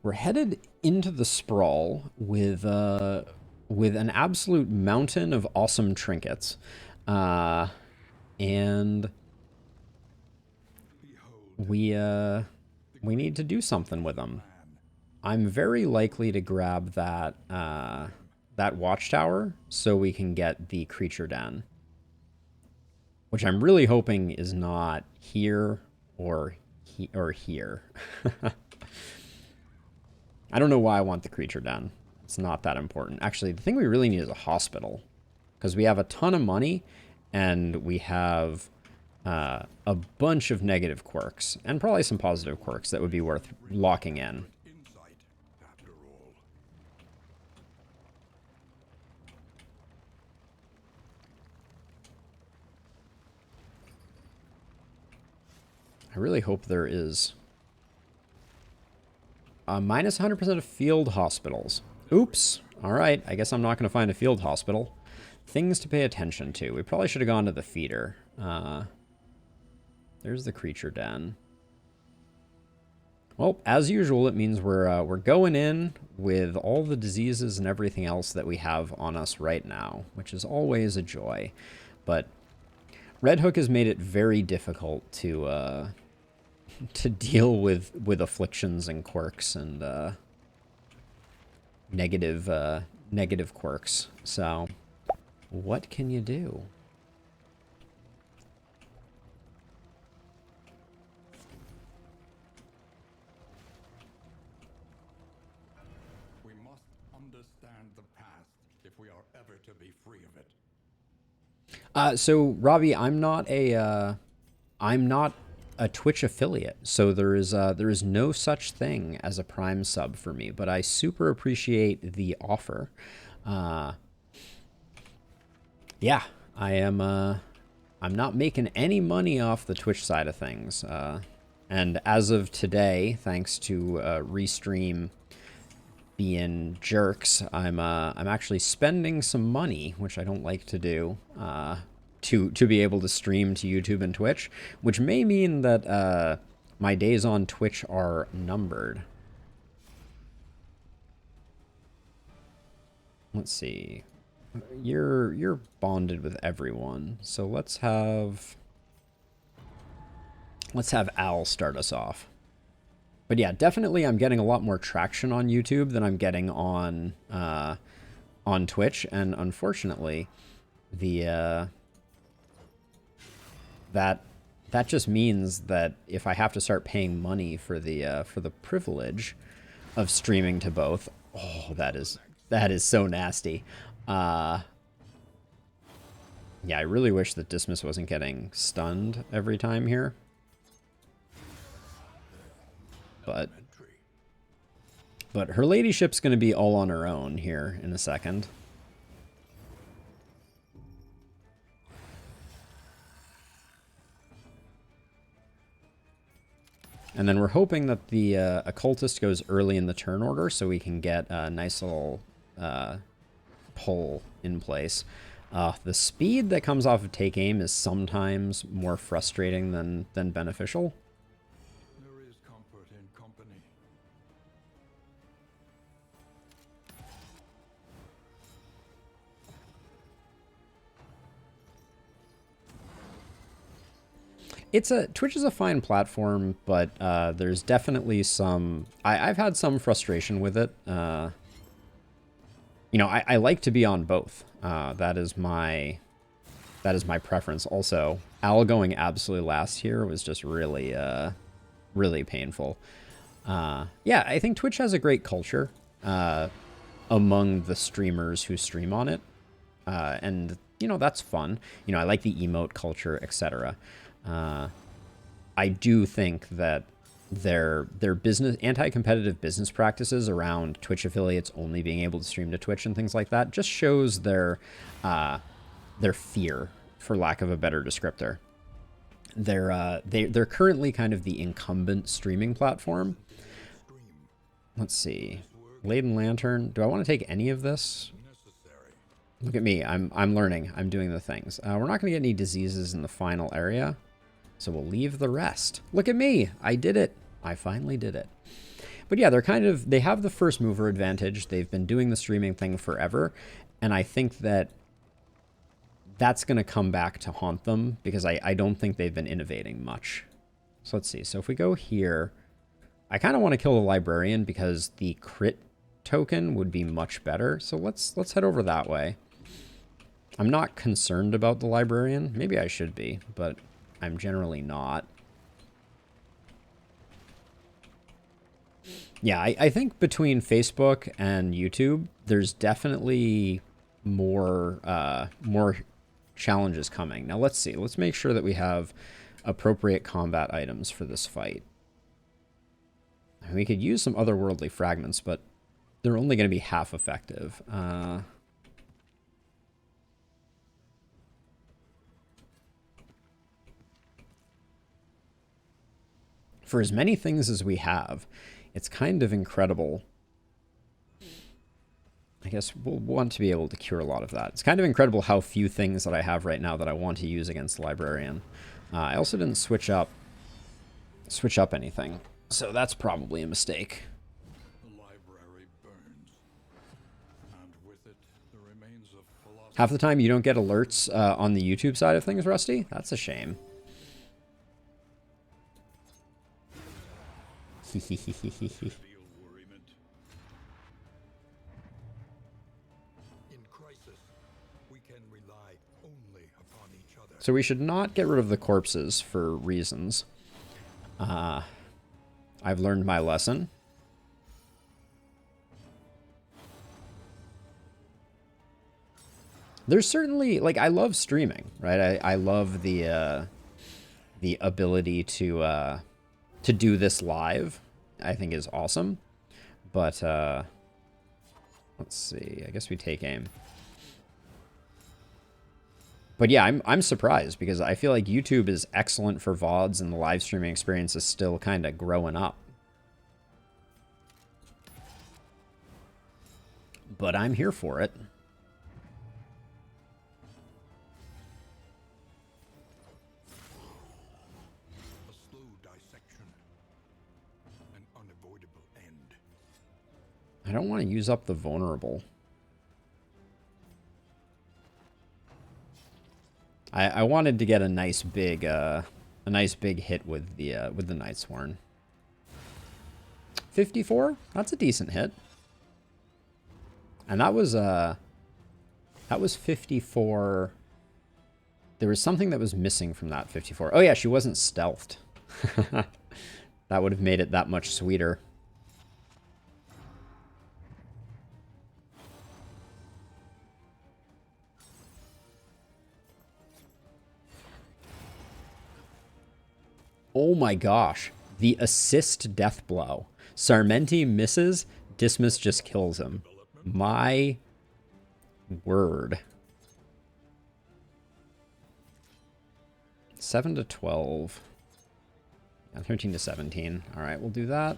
We're headed into the sprawl with an absolute mountain of awesome trinkets. Uh, and we need to do something with them. I'm very likely to grab that watchtower so we can get the creature den, which I'm really hoping is not here or or here. I don't know why I want the creature den. It's not that important. Actually, the thing we really need is a hospital because we have a ton of money and we have a bunch of negative quirks and probably some positive quirks that would be worth locking in. I really hope there is minus 100% of field hospitals. Oops. All right. I guess I'm not going to find a field hospital. Things to pay attention to. We probably should have gone to the feeder. There's the creature den. Well, as usual, it means we're going in with all the diseases and everything else that we have on us right now, which is always a joy. But Red Hook has made it very difficult to deal with afflictions and quirks and negative quirks. So, what can you do? We must understand the past if we are ever to be free of it. So Robbie, I'm not a Twitch affiliate, so there is no such thing as a Prime sub for me. But I super appreciate the offer. Yeah, I am. I'm not making any money off the Twitch side of things. And as of today, thanks to Restream being jerks, I'm actually spending some money, which I don't like to do, to be able to stream to YouTube and Twitch, which may mean that my days on Twitch are numbered. Let's see. You're bonded with everyone, so let's have Al start us off. But yeah, definitely I'm getting a lot more traction on YouTube than I'm getting on Twitch, and unfortunately, the that just means that if I have to start paying money for the privilege of streaming to both, oh, that is so nasty. Yeah, I really wish that Dismiss wasn't getting stunned every time here. But her ladyship's going to be all on her own here in a second. And then we're hoping that the occultist goes early in the turn order so we can get a nice little pull in place. The speed that comes off of take aim is sometimes more frustrating than beneficial. There is comfort in company. Twitch is a fine platform, but there's definitely some. I've had some frustration with it. You know, I like to be on both. That is my preference. Also, Al going absolutely last here was just really really painful. Yeah, I think Twitch has a great culture among the streamers who stream on it, and you know that's fun. You know, I like the emote culture, etc. I do think that their business anti-competitive business practices around Twitch affiliates only being able to stream to Twitch and things like that just shows their fear, for lack of a better descriptor. They're currently kind of the incumbent streaming platform. Let's see, Laden Lantern. Do I want to take any of this? Look at me. I'm learning. I'm doing the things. We're not going to get any diseases in the final area, so we'll leave the rest. Look at me. I did it. I finally did it. But yeah, they have the first mover advantage. They've been doing the streaming thing forever. And I think that that's going to come back to haunt them because I don't think they've been innovating much. So let's see. So if we go here, I kind of want to kill the librarian because the crit token would be much better. So let's head over that way. I'm not concerned about the librarian. Maybe I should be, but I'm generally not. Yeah, I think between Facebook and YouTube, there's definitely more challenges coming. Now let's see. Let's make sure that we have appropriate combat items for this fight. We could use some otherworldly fragments, but they're only going to be half effective. For as many things as we have, it's kind of incredible. I guess we'll want to be able to cure a lot of that. It's kind of incredible how few things that I have right now that I want to use against the librarian. I also didn't switch up anything, so that's probably a mistake. The library burns, and with it, the remains of philosophy. Half the time you don't get alerts on the YouTube side of things, Rusty. That's a shame. So we should not get rid of the corpses for reasons. I've learned my lesson. There's certainly, like, I love streaming, right? I love the ability to do this live. I think is awesome. But let's see. I guess we take aim. But yeah, I'm surprised because I feel like YouTube is excellent for VODs and the live streaming experience is still kind of growing up. But I'm here for it. A slow dissection, an unavoidable end. I don't want to use up the vulnerable. I wanted to get a nice big hit with the Nightsworn. 54? That's a decent hit. And that was 54. There was something that was missing from that 54. Oh yeah, she wasn't stealthed. That would have made it that much sweeter. Oh my gosh. The assist death blow. Sarmenti misses, Dismas just kills him. My word. 7 to 12. And 13 to 17. Alright, we'll do that.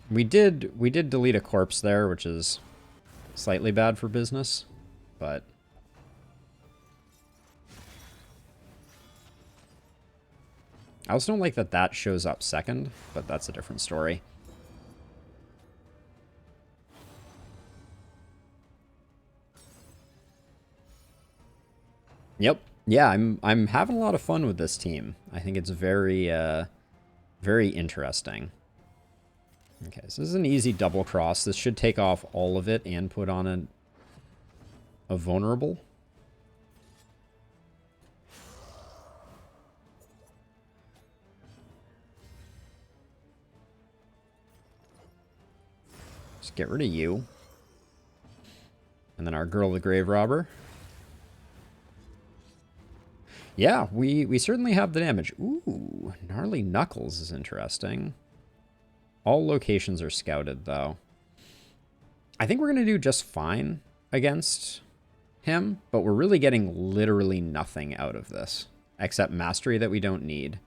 We did delete a corpse there, which is slightly bad for business, but I also don't like that that shows up second, but that's a different story. Yep. Yeah, I'm having a lot of fun with this team. I think it's very very interesting. Okay, so this is an easy double cross. This should take off all of it and put on a vulnerable. Just get rid of you. And then our girl, the grave robber. Yeah, we certainly have the damage. Ooh, gnarly knuckles is interesting. All locations are scouted, though. I think we're going to do just fine against him, but we're really getting literally nothing out of this, except mastery that we don't need.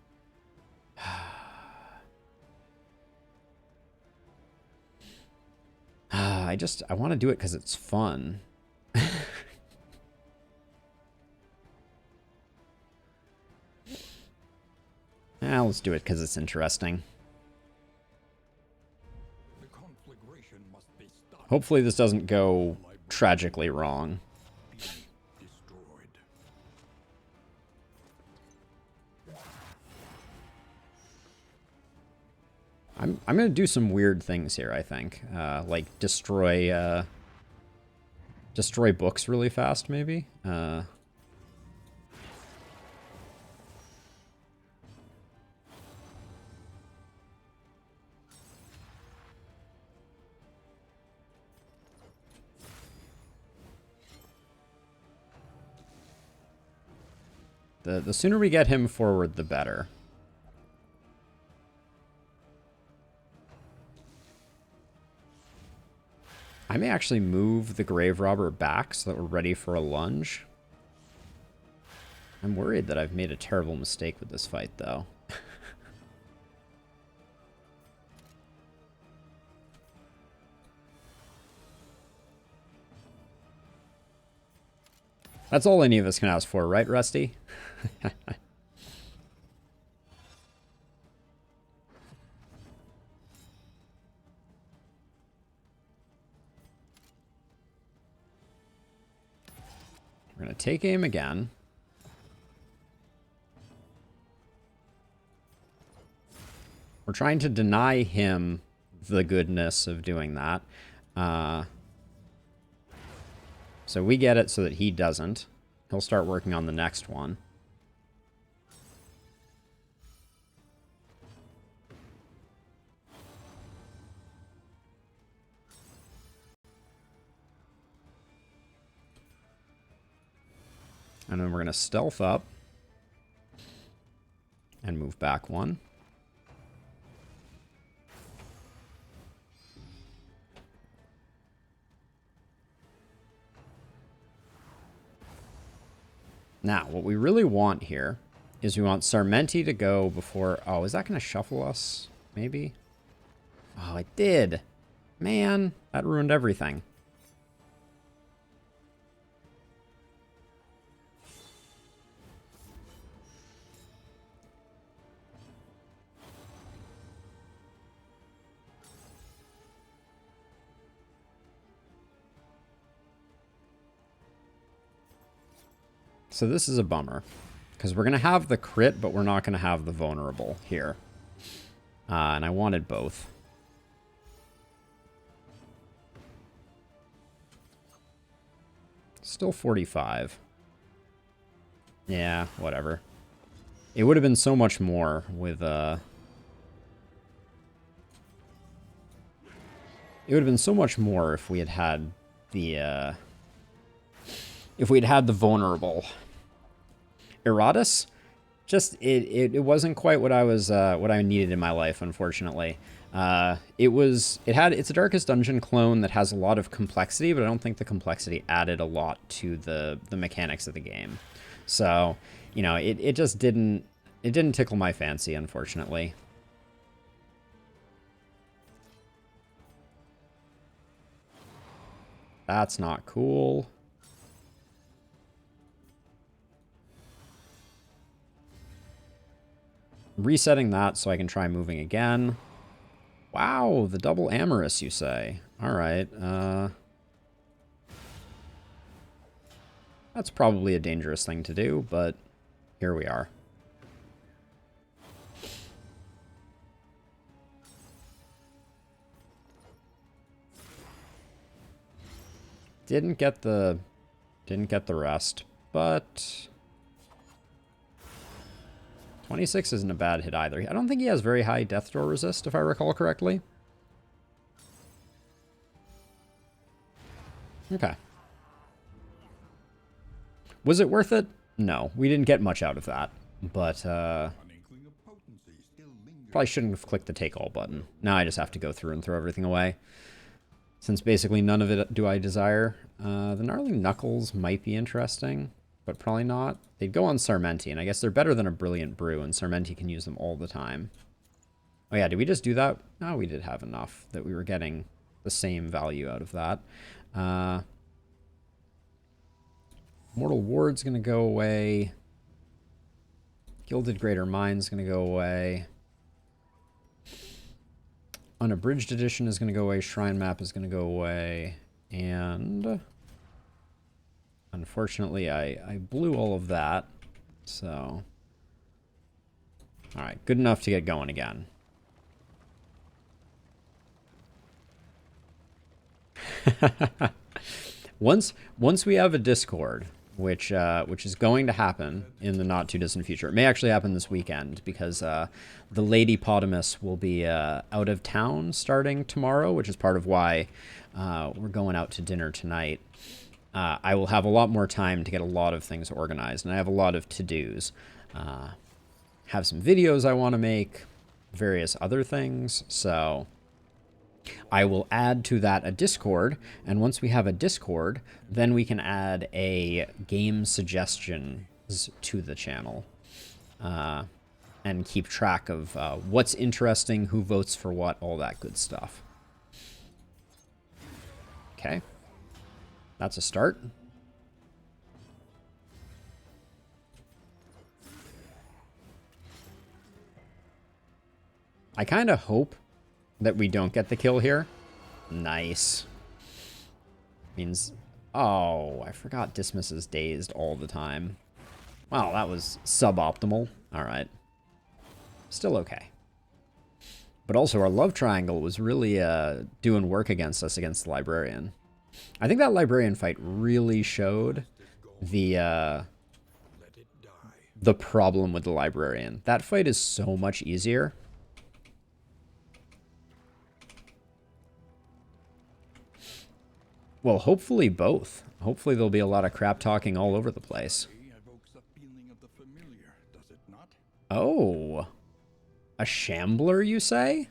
I want to do it because it's fun. Let's do it because it's interesting. Hopefully this doesn't go tragically wrong. Destroyed. I'm gonna do some weird things here, I think. Like destroy books really fast, maybe? The sooner we get him forward, the better. I may actually move the Grave Robber back so that we're ready for a lunge. I'm worried that I've made a terrible mistake with this fight, though. That's all any of us can ask for, right, Rusty? We're going to take aim again. We're trying to deny him the goodness of doing that. So we get it so that he doesn't. He'll start working on the next one. And then we're going to stealth up and move back one. Now, what we really want here is we want Sarmenti to go before... Oh, is that going to shuffle us? Maybe? Oh, it did. Man, that ruined everything. So this is a bummer, because we're going to have the crit, but we're not going to have the vulnerable here. And I wanted both. Still 45. Yeah, whatever. It would have been so much more with... It would have been so much more if we had had the... if we'd had the vulnerable. Eratus, just it wasn't quite what I was what I needed in my life, unfortunately. It's a Darkest Dungeon clone that has a lot of complexity, but I don't think the complexity added a lot to the mechanics of the game. So, you know, it just didn't tickle my fancy, unfortunately. That's not cool. Resetting that so I can try moving again. Wow, the double amorous, you say. Alright, that's probably a dangerous thing to do, but here we are. Didn't get the rest, but 26 isn't a bad hit either. I don't think he has very high death door resist, if I recall correctly. Okay. Was it worth it? No, we didn't get much out of that, but probably shouldn't have clicked the take all button. Now I just have to go through and throw everything away, since basically none of it do I desire. The Gnarly Knuckles might be interesting, but probably not. They'd go on Sarmenti, and I guess they're better than a Brilliant Brew, and Sarmenti can use them all the time. Oh yeah, did we just do that? No, we did have enough that we were getting the same value out of that. Mortal Ward's going to go away. Gilded Greater Mind's going to go away. Unabridged edition is going to go away. Shrine map is going to go away. And unfortunately, I blew all of that. So, all right, good enough to get going again. Once we have a Discord, which is going to happen in the not too distant future. It may actually happen this weekend because the Lady Potamus will be out of town starting tomorrow, which is part of why we're going out to dinner tonight. I will have a lot more time to get a lot of things organized, and I have a lot of to-dos. Have some videos I want to make, various other things, so I will add to that a Discord, and once we have a Discord, then we can add a game suggestions to the channel, and keep track of what's interesting, who votes for what, all that good stuff. Okay, that's a start. I kind of hope that we don't get the kill here. Nice. Means... Oh, I forgot Dismiss is dazed all the time. Wow, that was suboptimal. Alright. Still okay. But also, our love triangle was really doing work against us against the Librarian. I think that Librarian fight really showed the problem with the Librarian. That fight is so much easier. Well, hopefully both. Hopefully there'll be a lot of crap talking all over the place. Oh. A Shambler, you say?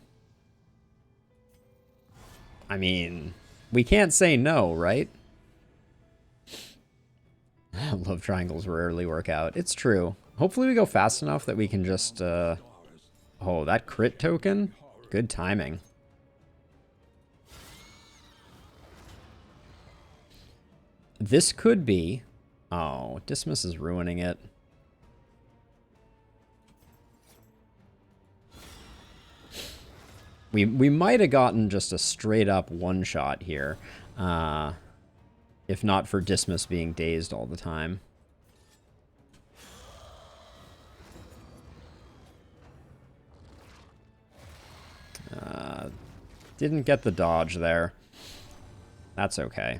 I mean, we can't say no, right? Love triangles rarely work out. It's true. Hopefully we go fast enough that we can just... Oh, that crit token? Good timing. This could be... Oh, Dismiss is ruining it. We might have gotten just a straight-up one-shot here. If not for Dismiss being dazed all the time. Didn't get the dodge there. That's okay.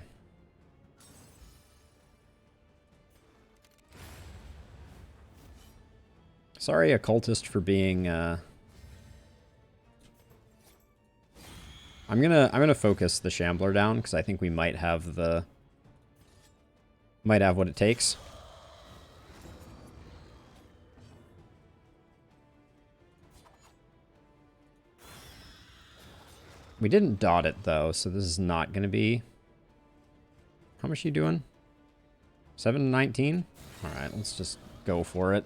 Sorry, Occultist, for being, I'm gonna focus the Shambler down, because I think we might have the... Might have what it takes. We didn't dot it, though, so this is not gonna be... How much are you doing? 719? Alright, let's just go for it.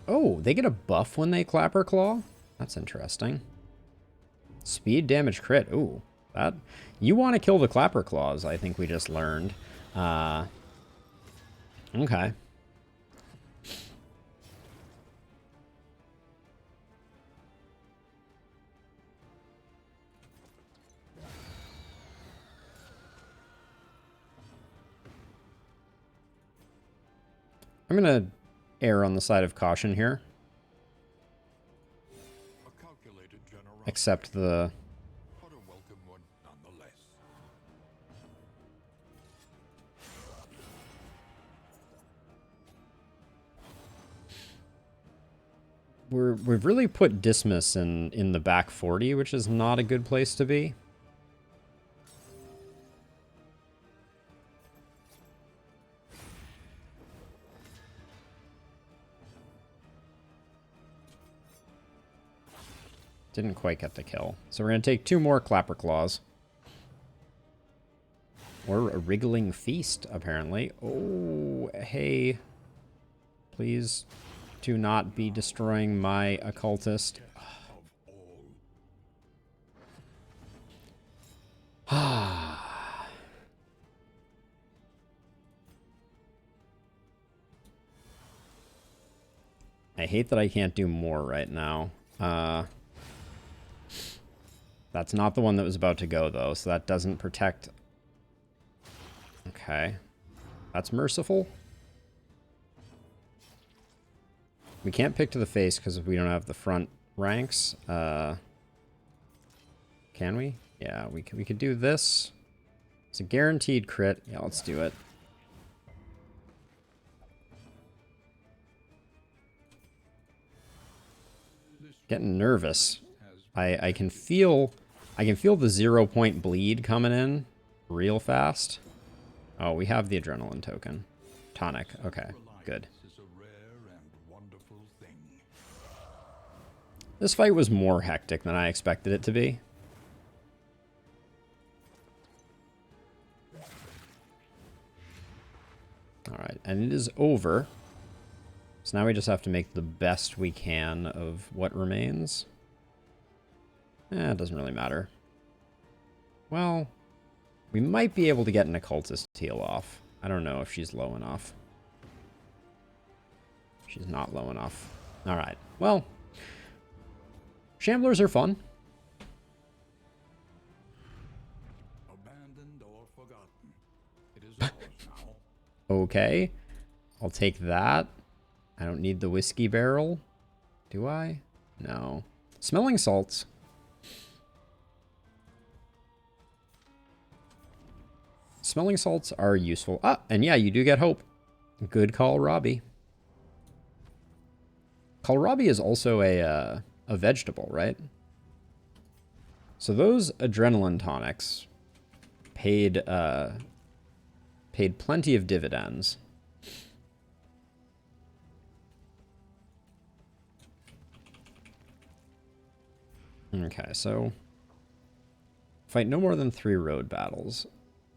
Oh, they get a buff when they Clapper Claw? That's interesting. Speed, damage, crit. Ooh, that... You want to kill the Clapper Claws, I think we just learned. Okay. I'm gonna err on the side of caution here. Except the... We've really put Dismiss in the back 40, which is not a good place to be. Didn't quite get the kill. So we're going to take 2 more Clapper Claws. Or a Wriggling Feast, apparently. Oh, hey. Please do not be destroying my Occultist. I hate that I can't do more right now. That's not the one that was about to go, though, so that doesn't protect... Okay. That's merciful. We can't pick to the face because we don't have the front ranks. Can we? Yeah, we could do this. It's a guaranteed crit. Yeah, let's do it. Getting nervous. I can feel the 0 point bleed coming in real fast. Oh, we have the adrenaline token. Tonic. Okay, good. This fight was more hectic than I expected it to be. Alright, and it is over. So now we just have to make the best we can of what remains. It doesn't really matter. Well, we might be able to get an occultist heal off. I don't know if she's low enough. She's not low enough. Alright, well... Shamblers are fun. Abandoned or forgotten. It is ours now. Okay. I'll take that. I don't need the whiskey barrel. Do I? No. Smelling salts. Smelling salts are useful. Ah, and yeah, you do get hope. Good call, Robbie. Kohlrabi is also a vegetable, right? So those adrenaline tonics paid plenty of dividends. Okay, so fight no more than 3 road battles.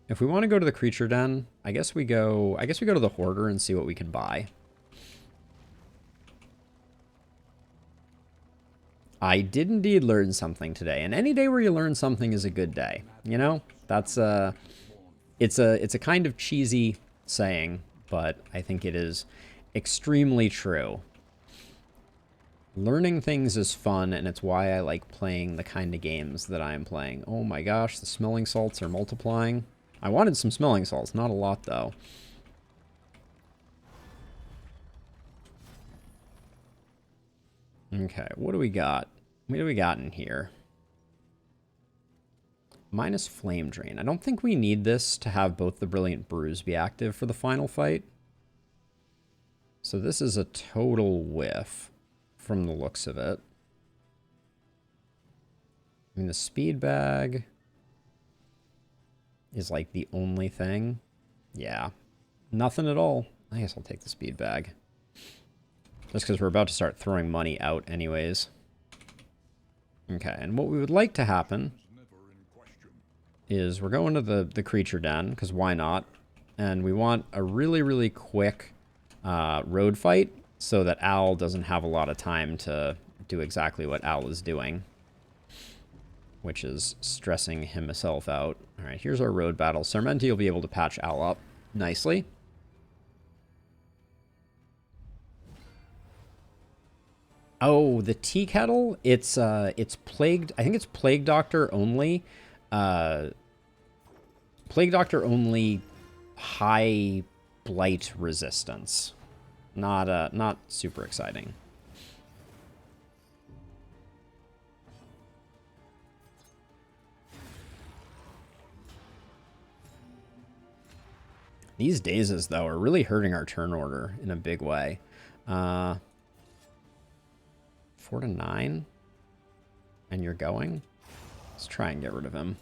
If we want to go to the creature den, I guess we go to the hoarder and see what we can buy. I did indeed learn something today, and any day where you learn something is a good day. You know, that's it's a kind of cheesy saying, but I think it is extremely true. Learning things is fun, and it's why I like playing the kind of games that I am playing. Oh my gosh, the smelling salts are multiplying. I wanted some smelling salts, not a lot though. Okay, what do we got? What do we got in here? Minus Flame Drain. I don't think we need this to have both the Brilliant Bruise be active for the final fight. So this is a total whiff from the looks of it. I mean, the Speed Bag is like the only thing. Yeah, nothing at all. I guess I'll take the Speed Bag. Just because we're about to start throwing money out anyways. Okay, and what we would like to happen is we're going to the creature den, because why not? And we want a really, really quick road fight so that Al doesn't have a lot of time to do exactly what Al is doing, which is stressing himself out. All right, here's our road battle. Sarmenti will be able to patch Al up nicely. Oh, the tea kettle, it's plagued. I think it's Plague Doctor only. Plague Doctor only high blight resistance. Not super exciting. These dazes, though, are really hurting our turn order in a big way. 4 to 9? And you're going? Let's try and get rid of him.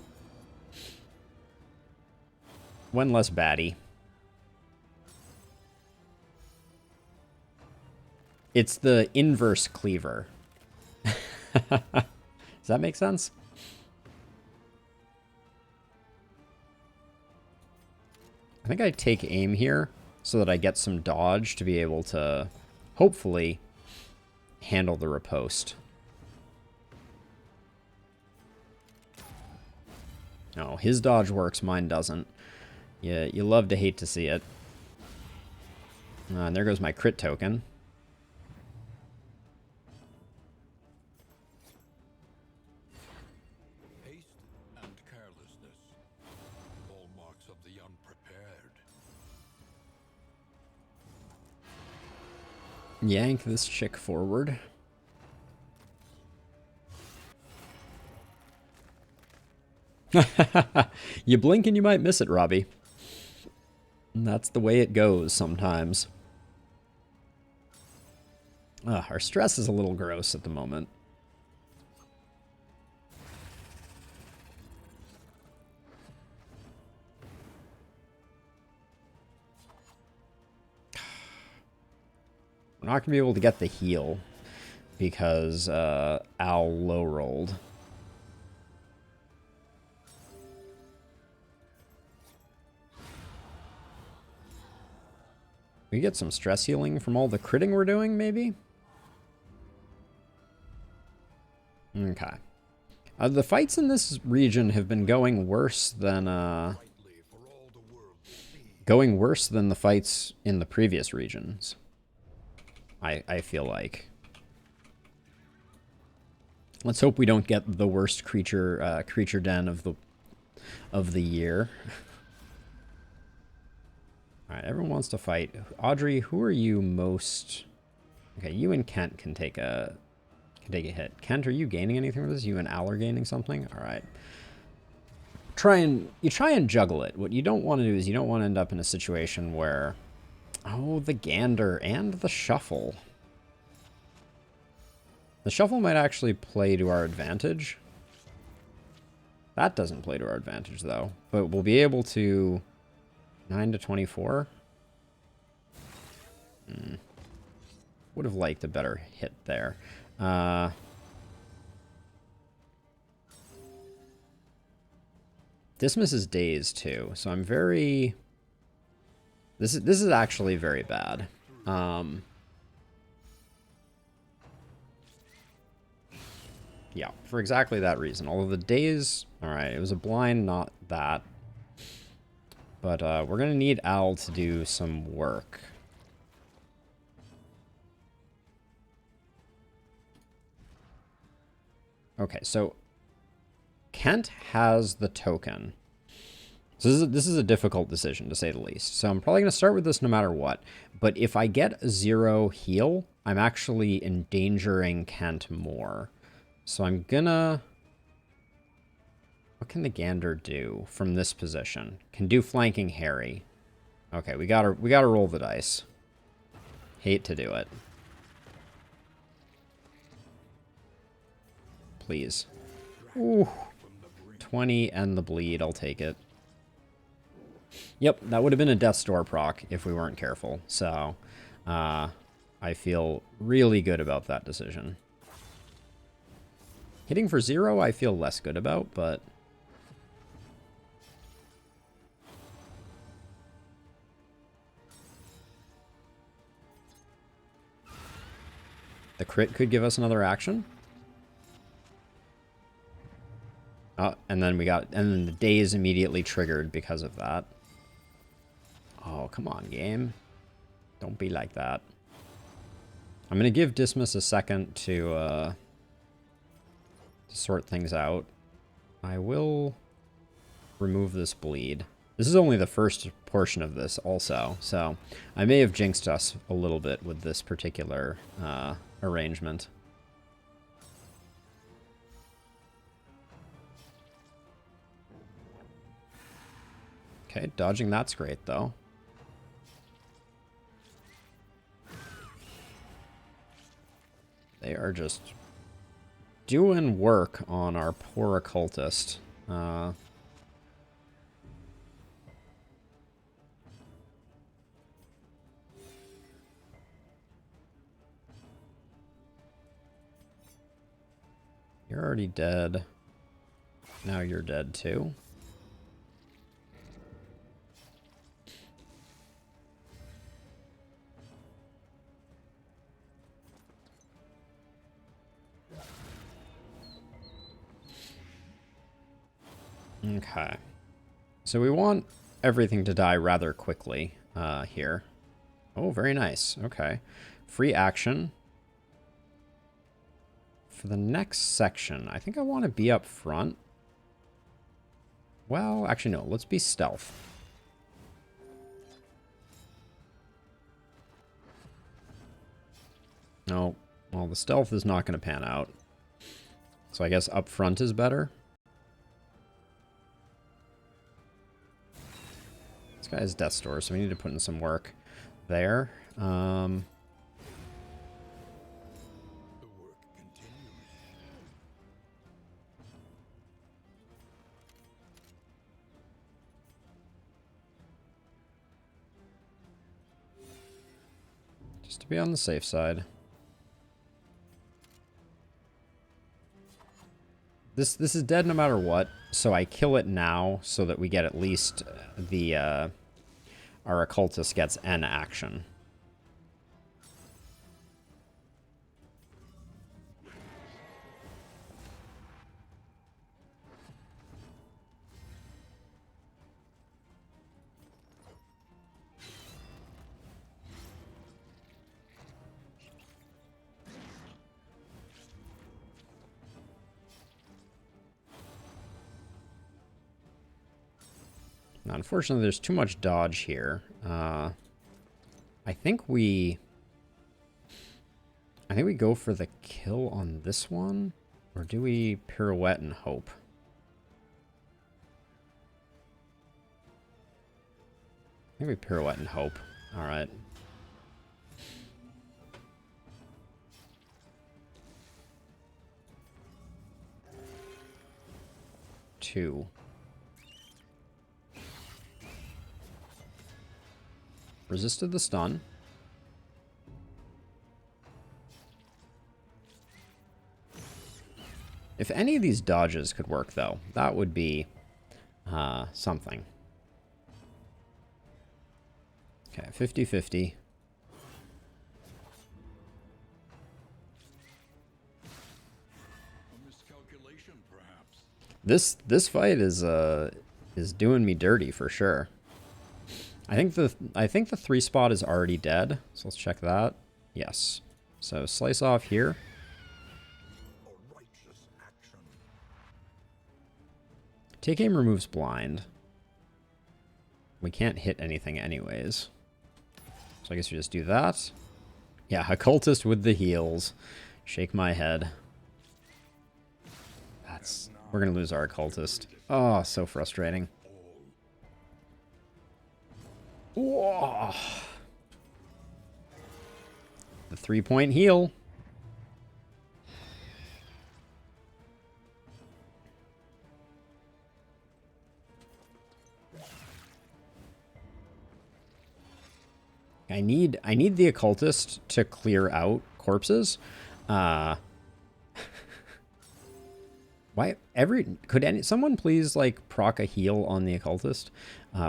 One less baddie. It's the inverse cleaver. Does that make sense? I think I take aim here so that I get some dodge to be able to hopefully handle the riposte. No, his dodge works, mine doesn't. Yeah, you love to hate to see it. And there goes my crit token. Yank this chick forward. You blink and you might miss it, Robbie. And that's the way it goes sometimes. Our stress is a little gross at the moment. We're not going to be able to get the heal because Al low rolled. We get some stress healing from all the critting we're doing, maybe? Okay. The fights in this region have been going worse than the fights in the previous regions. I feel like. Let's hope we don't get the worst creature den of the year. All right, everyone wants to fight. Audrey, who are you most? Okay, you and Kent can take a hit. Kent, are you gaining anything with this? You and Al are gaining something? All right. You try and juggle it. What you don't want to do is you don't want to end up in a situation where, oh, the gander and the shuffle. The shuffle might actually play to our advantage. That doesn't play to our advantage, though. But we'll be able to 9 to 24. Would have liked a better hit there. Dismiss is dazed too, so I'm very... This is actually very bad. Yeah, for exactly that reason. Although the daze... Alright, it was a blind, not that. But we're going to need Al to do some work. Okay, so Kent has the token. So this is a difficult decision, to say the least. So I'm probably going to start with this no matter what. But if I get a 0 heal, I'm actually endangering Kent more. So I'm gonna... What can the gander do from this position? Can do flanking Harry. Okay, we gotta roll the dice. Hate to do it. Please. Ooh. 20 and the bleed, I'll take it. Yep, that would have been a Death's Door proc if we weren't careful. So, I feel really good about that decision. Hitting for 0, I feel less good about, but... The crit could give us another action. Oh, and then the daze immediately triggered because of that. Oh, come on, game. Don't be like that. I'm going to give Dismiss a second to sort things out. I will remove this bleed. This is only the first portion of this also, so I may have jinxed us a little bit with this particular arrangement. Okay, dodging that's great though. They are just doing work on our poor occultist. You're already dead. Now you're dead too. Okay. So we want everything to die rather quickly here. Oh, very nice. Okay. Free action. For the next section, I think I want to be up front. Well, actually, no. Let's be stealth. No. Well, the stealth is not going to pan out. So I guess up front is better. This guy has Death's Door, so we need to put in some work there. The work continues. Just to be on the safe side. This is dead no matter what, so I kill it now so that we get at least the our occultist gets an action. Now, unfortunately, there's too much dodge here. I think we go for the kill on this one, or do we pirouette and hope? I think we pirouette and hope. All right. Two. Resisted the stun. If any of these dodges could work, though, that would be something. Okay, 50-50. A miscalculation, perhaps. This fight is doing me dirty for sure. I think the 3 spot is already dead, so let's check that. Yes. So slice off here. A righteous action. Take aim removes blind. We can't hit anything anyways. So I guess we just do that. Yeah, occultist with the heals. Shake my head. We're gonna lose our occultist. Oh, so frustrating. Whoa. The 3-point heal. I need the occultist to clear out corpses. Why could someone please like proc a heal on the occultist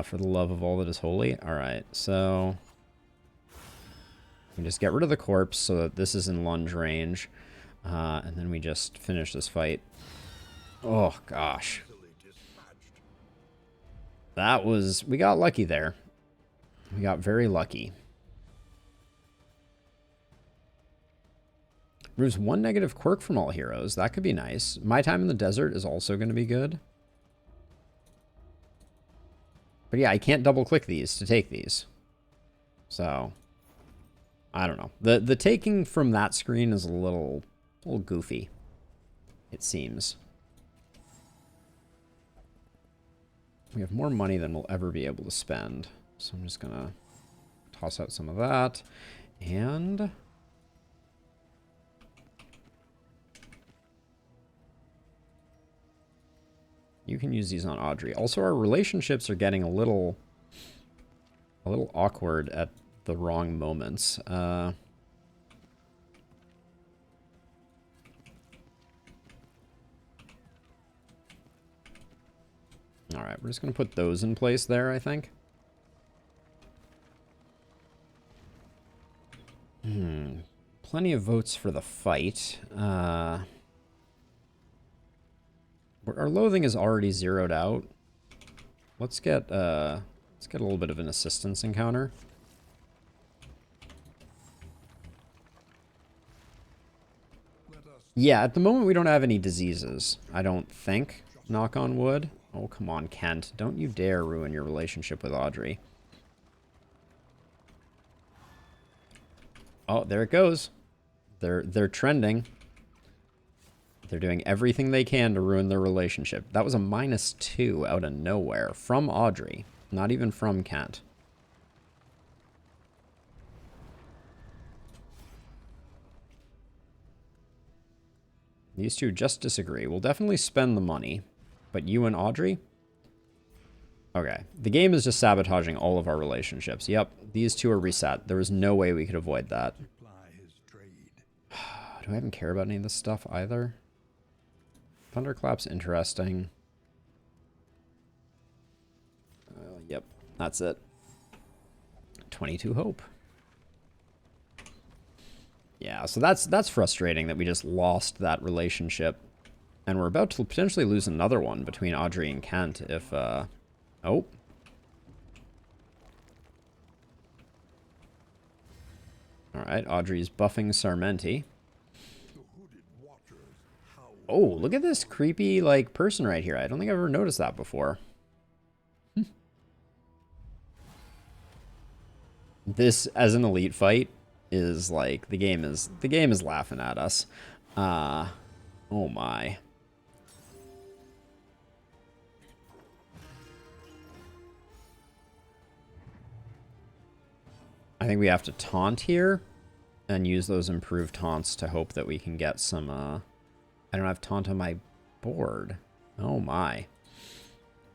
for the love of all that is holy? All right, so we just get rid of the corpse so that this is in lunge range, and then we just finish this fight. Oh gosh, we got lucky there. We got very lucky. Removes 1 negative quirk from all heroes. That could be nice. My Time in the Desert is also going to be good. But yeah, I can't double click these to take these. So, I don't know. The taking from that screen is a little goofy, it seems. We have more money than we'll ever be able to spend. So I'm just going to toss out some of that. And you can use these on Audrey. Also, our relationships are getting a little awkward at the wrong moments. All right, we're just going to put those in place there, I think. Plenty of votes for the fight. Our loathing is already zeroed out. Let's get a little bit of an assistance encounter. Yeah, at the moment we don't have any diseases, I don't think. Knock on wood. Oh, come on, Kent. Don't you dare ruin your relationship with Audrey. Oh, there it goes. They're trending. They're doing everything they can to ruin their relationship. That was a -2 out of nowhere from Audrey, not even from Kent. These two just disagree. We'll definitely spend the money, but you and Audrey? Okay, the game is just sabotaging all of our relationships. Yep, these two are reset. There was no way we could avoid that. Do I even care about any of this stuff either? Thunderclap's interesting. Yep, that's it. 22 hope. Yeah, so that's frustrating that we just lost that relationship. And we're about to potentially lose another one between Audrey and Kent if, oh. Alright, Audrey's buffing Sarmenti. Oh, look at this creepy, like, person right here. I don't think I've ever noticed that before. This, as an elite fight, is like, the game is laughing at us. Oh my. I think we have to taunt here and use those improved taunts to hope that we can get some, I don't have taunt on my board. Oh my.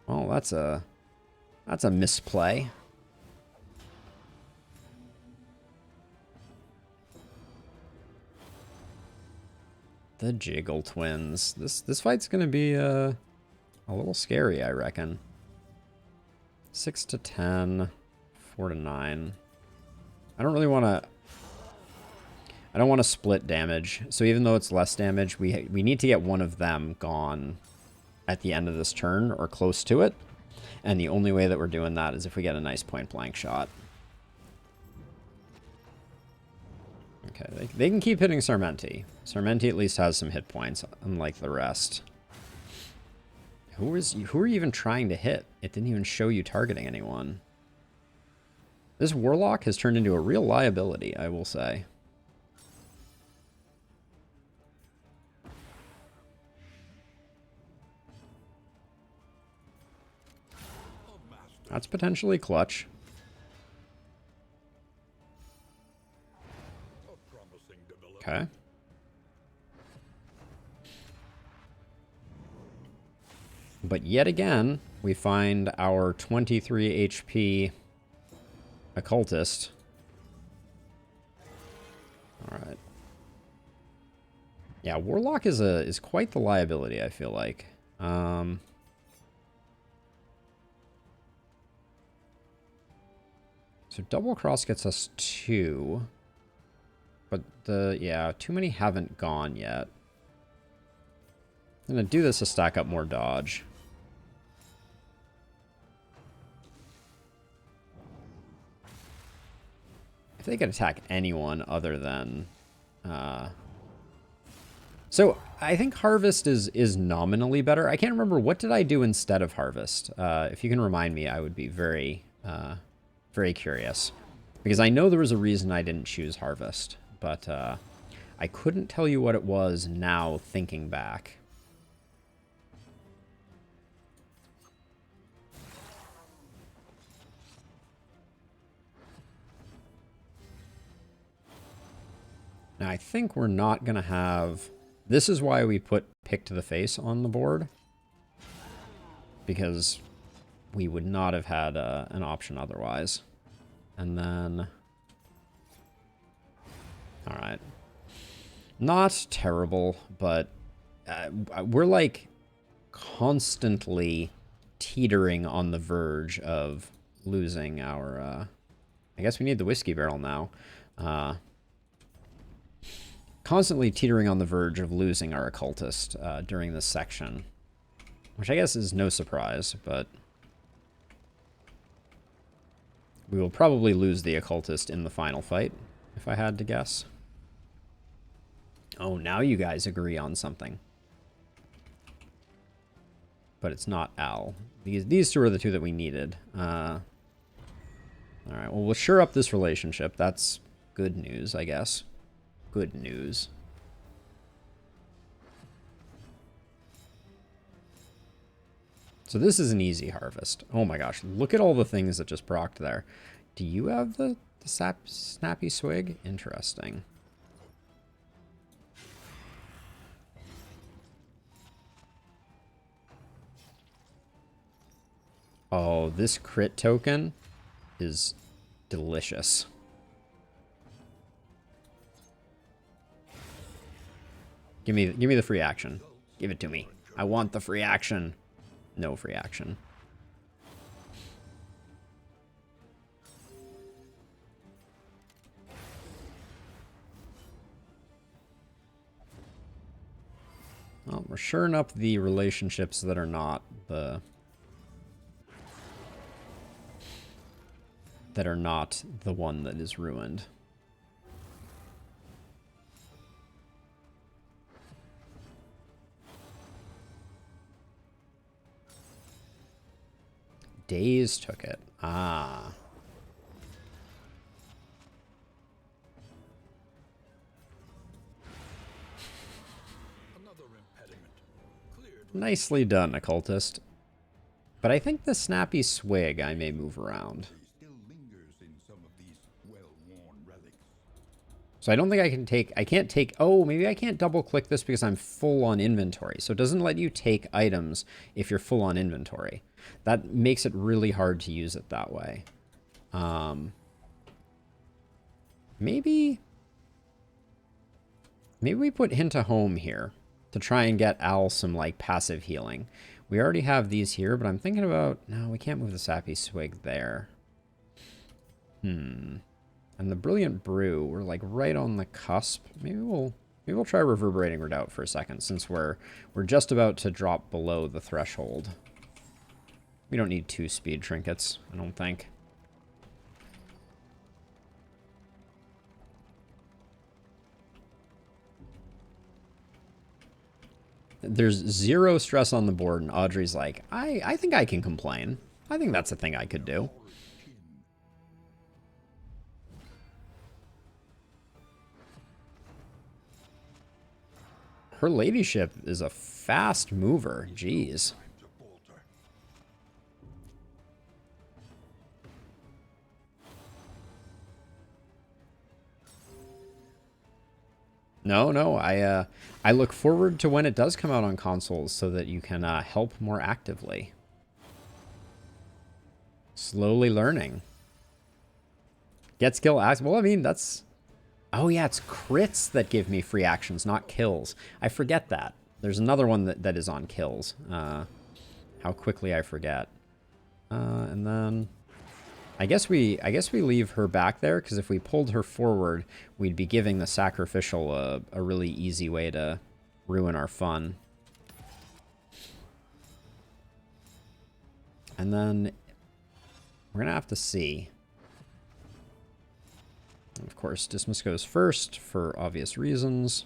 Well, that's a misplay. The Jiggle Twins. This fight's gonna be a little scary, I reckon. 6 to 10, 4 to 9. I don't really want to. I don't want to split damage. So even though it's less damage, we need to get one of them gone at the end of this turn or close to it. And the only way that we're doing that is if we get a nice point blank shot. Okay, they can keep hitting Sarmenti. Sarmenti at least has some hit points, unlike the rest. Who are you even trying to hit? It didn't even show you targeting anyone. This Warlock has turned into a real liability, I will say. That's potentially clutch. Okay. But yet again, we find our 23 HP occultist. All right. Yeah, Warlock is quite the liability, I feel like. So double cross gets us 2. But yeah, too many haven't gone yet. I'm gonna do this to stack up more dodge. If they could attack anyone other than... So, I think Harvest is nominally better. I can't remember, what did I do instead of Harvest? If you can remind me, I would be very, very curious. Because I know there was a reason I didn't choose Harvest. But I couldn't tell you what it was now, thinking back. Now, I think we're not going to have... This is why we put Pick to the Face on the board. Because we would not have had an option otherwise. And then... Alright. Not terrible, but we're like constantly teetering on the verge of losing our... I guess we need the whiskey barrel now. Constantly teetering on the verge of losing our occultist during this section. Which I guess is no surprise, but... We will probably lose the occultist in the final fight, if I had to guess. Oh, now you guys agree on something. But it's not Al. These two are the two that we needed. Alright, well, we'll sure up this relationship. That's good news, I guess. good news. So this is an easy harvest. Oh my gosh, look at all the things that just procced there. Do you have the snappy swig? Interesting. Oh, this crit token is delicious. Give me the free action. Give it to me. I want the free action. No free action. Well, we're shoring up the relationships that are not the one that is ruined. Days took it. Ah. Nicely done, occultist. But I think the snappy swig I may move around. So I don't think I can take, I can't take, oh, maybe I can't double click this because I'm full on inventory. So it doesn't let you take items if you're full on inventory. That makes it really hard to use it that way. Maybe we put Hint of Home here to try and get Al some like passive healing. We already have these here, but I'm thinking about, no, we can't move the Sappy Swig there. And the Brilliant Brew, we're like right on the cusp. Maybe we'll try Reverberating Redoubt for a second, since we're just about to drop below the threshold. We don't need 2 speed trinkets, I don't think. There's 0 stress on the board, and Audrey's like, I think I can complain. I think that's a thing I could do. Her ladyship is a fast mover. Jeez. No, I look forward to when it does come out on consoles so that you can help more actively. Slowly learning. Get skill acts. Well, I mean, that's... Oh, yeah, it's crits that give me free actions, not kills. I forget that. There's another one that is on kills. How quickly I forget. And then... I guess we leave her back there, because if we pulled her forward, we'd be giving the sacrificial a really easy way to ruin our fun. And then we're going to have to see. And of course, Dismiss goes first for obvious reasons.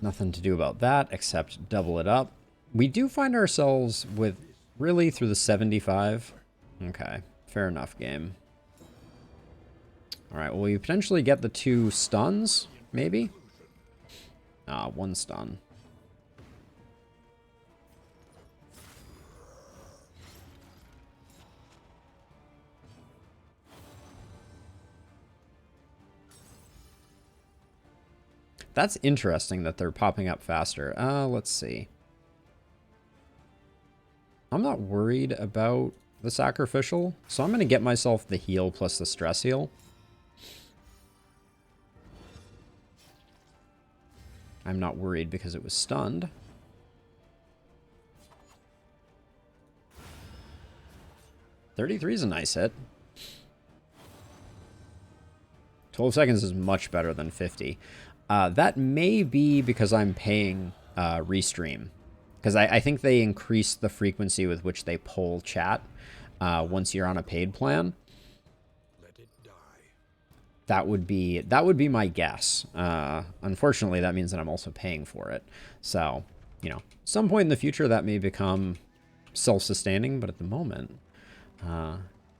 Nothing to do about that except double it up. We do find ourselves with... Really? Through the 75? Okay. Fair enough, game. Alright, well, we potentially get the 2 stuns, maybe? 1 stun. That's interesting that they're popping up faster. Let's see. I'm not worried about the sacrificial, so I'm going to get myself the heal plus the stress heal. I'm not worried because it was stunned. $33 is a nice hit. 12 seconds is much better than 50. That may be because I'm paying Restream. Because I think they increase the frequency with which they poll chat once you're on a paid plan. Let it die. That would be my guess. Unfortunately, that means that I'm also paying for it. So, you know, some point in the future that may become self-sustaining, but at the moment,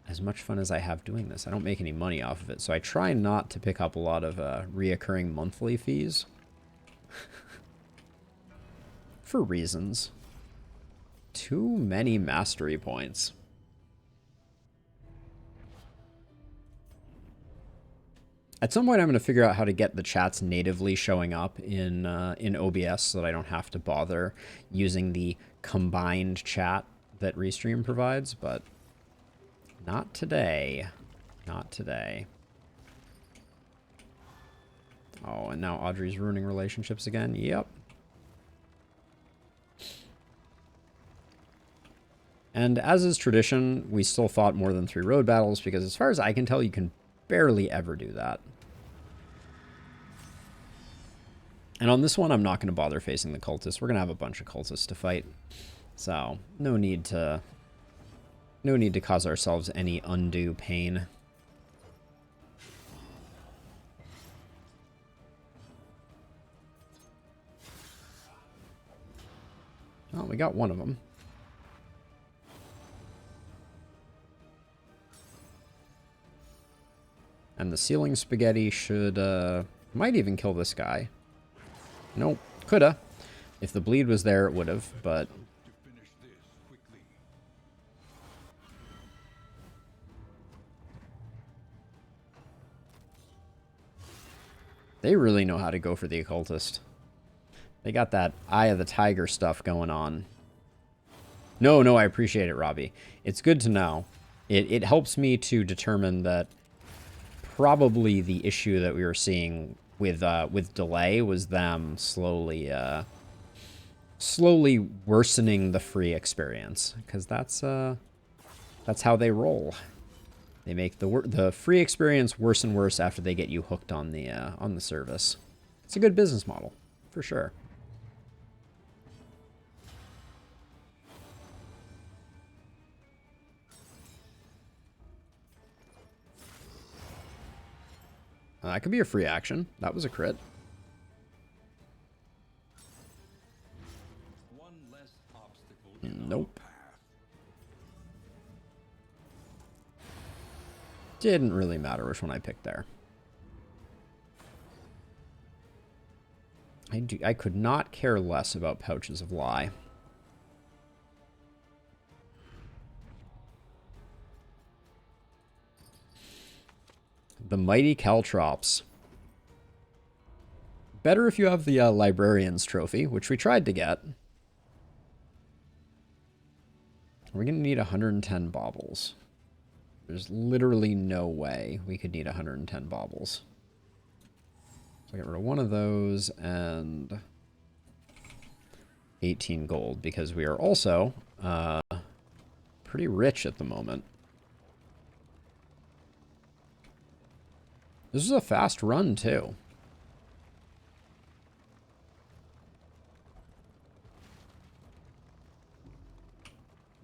as much fun as I have doing this. I don't make any money off of it, so I try not to pick up a lot of reoccurring monthly fees. For reasons. Too many mastery points. At some point, I'm going to figure out how to get the chats natively showing up in OBS so that I don't have to bother using the combined chat that Restream provides, but not today. Not today. Oh, and now Audrey's ruining relationships again. Yep. And as is tradition, we still fought more than 3 road battles because as far as I can tell, you can barely ever do that. And on this one, I'm not going to bother facing the cultists. We're going to have a bunch of cultists to fight. So, no need to cause ourselves any undue pain. Oh, we got one of them. And the ceiling spaghetti should, might even kill this guy. Nope, coulda. If the bleed was there, it would have, but... They really know how to go for the occultist. They got that Eye of the Tiger stuff going on. No, I appreciate it, Robbie. It's good to know. It helps me to determine that probably the issue that we were seeing with delay was them slowly worsening the free experience, because that's how they roll. They make the free experience worse and worse after they get you hooked on the service. It's a good business model, for sure. That could be a free action. That was a crit. One less obstacle in Nope. our path. Didn't really matter which one I picked there. I could not care less about pouches of lie. The mighty Caltrops. Better if you have the Librarian's Trophy, which we tried to get. We're going to need 110 baubles. There's literally no way we could need 110 baubles. So I get rid of one of those and 18 gold, because we are also pretty rich at the moment. This is a fast run, too.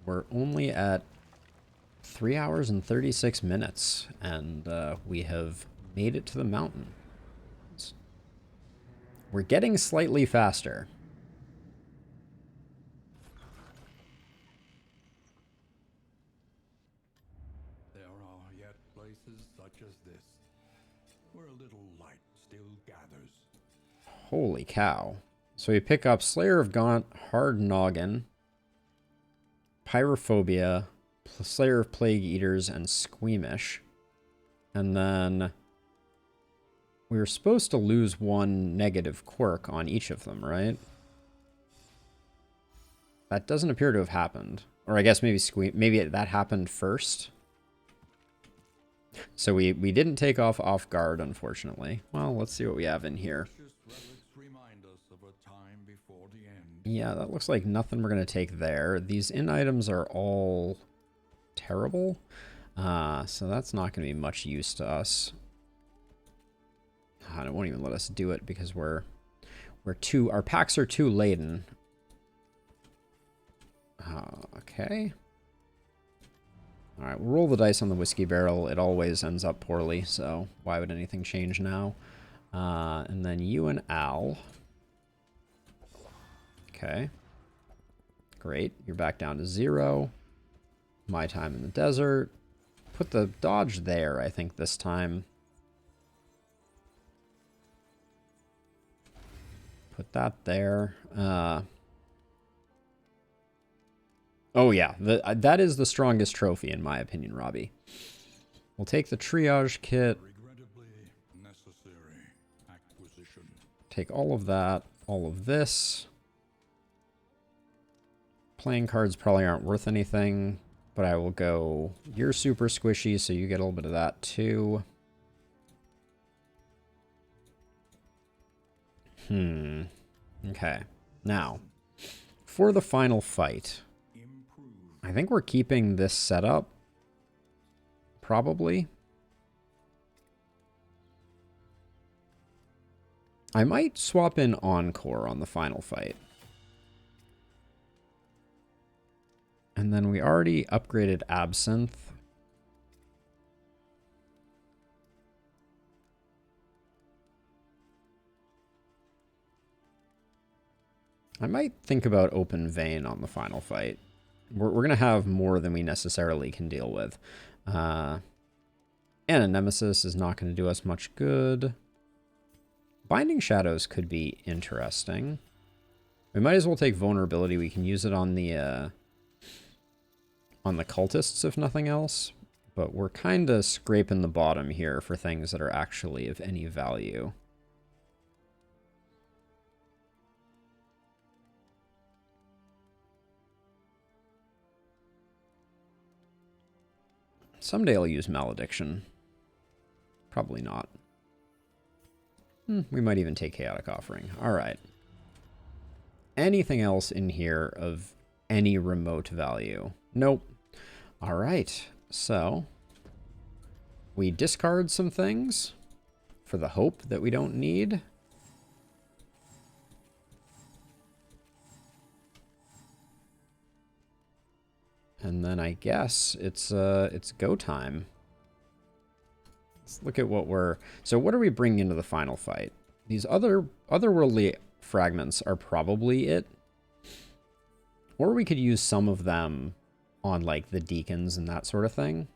We're only at 3 hours and 36 minutes, and we have made it to the mountain. We're getting slightly faster. There are yet places such as this, where a little light still gathers. Holy cow. So we pick up Slayer of Gaunt, Hard Noggin, Pyrophobia, Slayer of Plague Eaters, and Squeamish. And then we were supposed to lose 1 negative quirk on each of them, right? That doesn't appear to have happened. Or I guess maybe that happened first. So we didn't take off guard, unfortunately. Well, let's see what we have in here. Precious relics remind us of a time before the end. Yeah, that looks like nothing we're going to take there. These in items are all terrible. So that's not going to be much use to us. It won't even let us do it because our packs are too laden. Okay. All right, we'll roll the dice on the whiskey barrel. It always ends up poorly, so why would anything change now? And then you and Al. Okay. Great. You're back down to 0. My time in the desert. put the dodge there, I think, this time. Put that there. Oh, yeah. That is the strongest trophy, in my opinion, Robbie. We'll take the triage kit. Regrettably necessary acquisition. Take all of that. All of this. Playing cards probably aren't worth anything, but I will go... You're super squishy, so you get a little bit of that, too. Okay. Now, for the final fight, I think we're keeping this setup. Probably. I might swap in Encore on the final fight. And then we already upgraded Absinthe. I might think about Open Vein on the final fight. We're going to have more than we necessarily can deal with. And a Nemesis is not going to do us much good. Binding Shadows could be interesting. We might as well take Vulnerability. We can use it on the cultists, if nothing else. But we're kind of scraping the bottom here for things that are actually of any value. Someday I'll use Malediction. Probably not. We might even take Chaotic Offering. Alright. Anything else in here of any remote value? Nope. Alright. So, we discard some things for the hope that we don't need. And then I guess it's go time. Let's look at what we're... So what are we bringing into the final fight? These otherworldly fragments are probably it. Or we could use some of them on, like, the deacons and that sort of thing.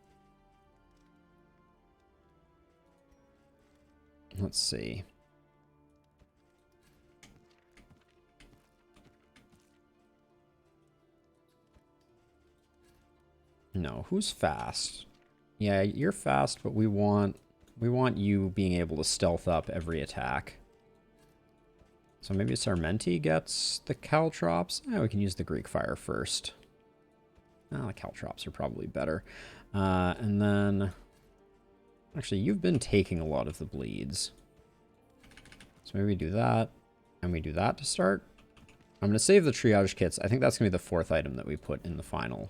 Let's see. No, who's fast? Yeah, you're fast, but we want you being able to stealth up every attack. So maybe Sarmenti gets the Caltrops. Yeah, we can use the Greek Fire first. Oh, the Caltrops are probably better. And then... Actually, you've been taking a lot of the bleeds. So maybe we do that. And we do that to start. I'm going to save the triage kits. I think that's going to be the fourth item that we put in the final.